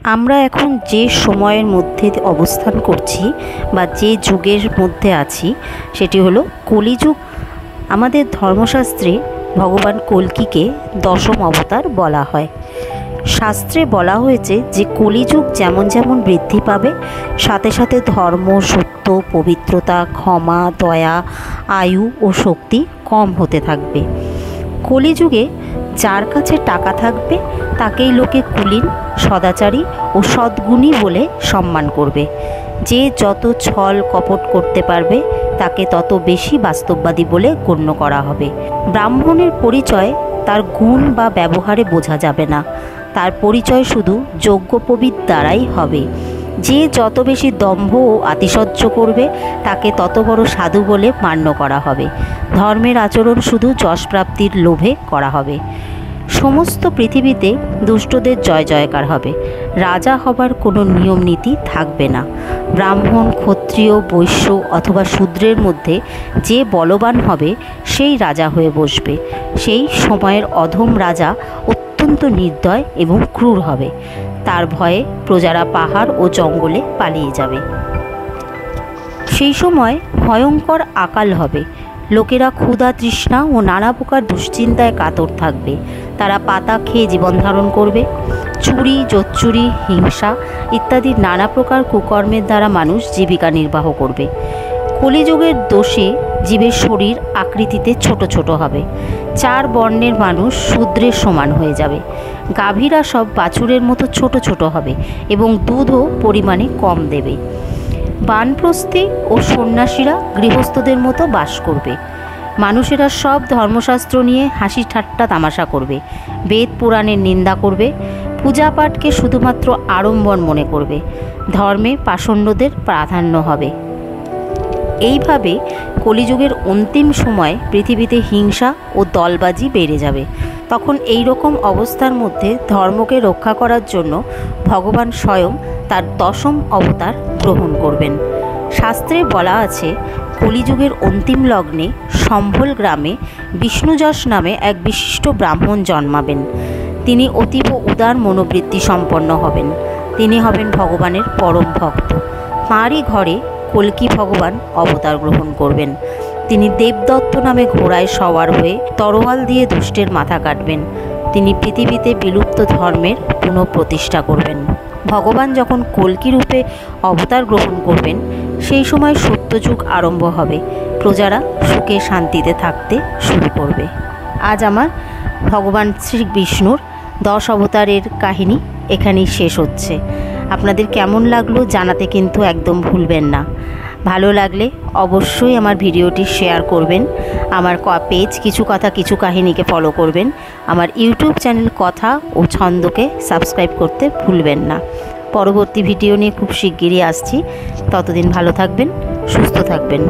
আমরা এখন যে সময়ের মধ্যে অবস্থান করছি বা যে যুগের মধ্যে আছি সেটি হলো কলিযুগ। আমাদের ধর্মশাস্ত্রে ভগবান কল্কিকে দশম অবতার বলা হয়। শাস্ত্রে বলা হয়েছে যে কলিযুগ যেমন যেমন বৃদ্ধি পাবে সাথে সাথে ধর্ম, সত্য, পবিত্রতা, ক্ষমা, দয়া, আয়ু ও শক্তি কম হতে থাকবে। কলিযুগে যার কাছে টাকা থাকবে তাকেই লোকে কুলীন, সদাচারী ও সদ্গুণী বলে সম্মান করবে। যে যত ছল কপট করতে পারবে তাকে তত বেশি বাস্তববাদী বলে গণ্য করা হবে। ব্রাহ্মণের পরিচয় তার গুণ বা ব্যবহারে বোঝা যাবে না, তার পরিচয় শুধু যজ্ঞোপবীত দ্বারাই হবে। যে যত বেশি দম্ভ ও আতিশয্য করবে তাকে তত বড় সাধু বলে মান্য করা হবে। ধর্মের আচরণ শুধু যশপ্রাপ্তির লোভে করা হবে। সমস্ত পৃথিবীতে দুষ্টদের জয় জয়কার হবে। রাজা হবার কোনো নিয়ম নীতি থাকবে না। ব্রাহ্মণ, ক্ষত্রিয়, বৈশ্য অথবা শূদ্রের মধ্যে যে বলবান হবে সেই রাজা হয়ে বসবে। সেই সময়ের অধম রাজা অত্যন্ত নির্দয় এবং ক্রূর হবে। তার ভয়ে প্রজারা পাহাড় ও জঙ্গলে পালিয়ে যাবে। সেই সময় ভয়ঙ্কর আকাল হবে। লোকেরা ক্ষুধা, তৃষ্ণা ও নানা প্রকার দুশ্চিন্তায় কাতর থাকবে। তারা পাতা খেয়ে জীবন ধারণ করবে। চুরি, জোচ্চুরি, হিংসা ইত্যাদি নানা প্রকার কুকর্মের দ্বারা মানুষ জীবিকা নির্বাহ করবে। কলিযুগের দোষে জীবের শরীর আকৃতিতে ছোট ছোট হবে। 4 বর্ণের মানুষ শূদ্রের সমান হয়ে যাবে। গাভীরা সব বাছুরের মতো ছোট ছোট হবে এবং দুধও পরিমাণে কম দেবে। বানপ্রস্থী ও সন্ন্যাসীরা গৃহস্থদের মতো বাস করবে। মানুষেরা সব ধর্মশাস্ত্র নিয়ে হাসি ঠাট্টা তামাশা করবে। বেদ পুরাণের নিন্দা করবে। পূজা পাঠকে শুধুমাত্র আড়ম্বর মনে করবে। ধর্মে পাষণ্ডদের প্রাধান্য হবে। এইভাবে কলিযুগের অন্তিম সময় পৃথিবীতে হিংসা ও দলবাজি বেড়ে যাবে। তখন এই রকম অবস্থার মধ্যে ধর্মকে রক্ষা করার জন্য ভগবান স্বয়ং তার দশম অবতার গ্রহণ করবেন। শাস্ত্রে বলা আছে, কলিযুগের অন্তিম লগ্নে সম্ভল গ্রামে বিষ্ণুযশ নামে এক বিশিষ্ট ব্রাহ্মণ জন্মাবেন। তিনি অতীব উদার মনোবৃত্তি সম্পন্ন হবেন। তিনি হবেন ভগবানের পরম ভক্ত। তাঁরই ঘরে কল্কি ভগবান অবতার গ্রহণ করবেন। তিনি দেবদত্ত নামে ঘোড়ায় সওয়ার হয়ে তরোয়াল দিয়ে দুষ্টের মাথা কাটবেন। তিনি পৃথিবীতে বিলুপ্ত ধর্মের পুনঃপ্রতিষ্ঠা করবেন। ভগবান যখন কল্কি রূপে অবতার গ্রহণ করবেন সেই সময় সত্যযুগ আরম্ভ হবে। প্রজারা সুখে শান্তিতে থাকতে শুরু করবে। আজ আমার ভগবান শ্রী বিষ্ণুর 10 অবতারের কাহিনী এখানেই শেষ হচ্ছে। আপনাদের কেমন লাগলো জানাতে কিন্তু একদম ভুলবেন না। ভালো লাগলে অবশ্যই আমার ভিডিওটি শেয়ার করবেন। আমার পেজ কিছু কথা কিছু কাহিনীকে ফলো করবেন। আমার ইউটিউব চ্যানেল কথা ও ছন্দকে সাবস্ক্রাইব করতে ভুলবেন না। পরবর্তী ভিডিও নিয়ে খুব শিগগিরই আসছি। ততদিন ভালো থাকবেন, সুস্থ থাকবেন।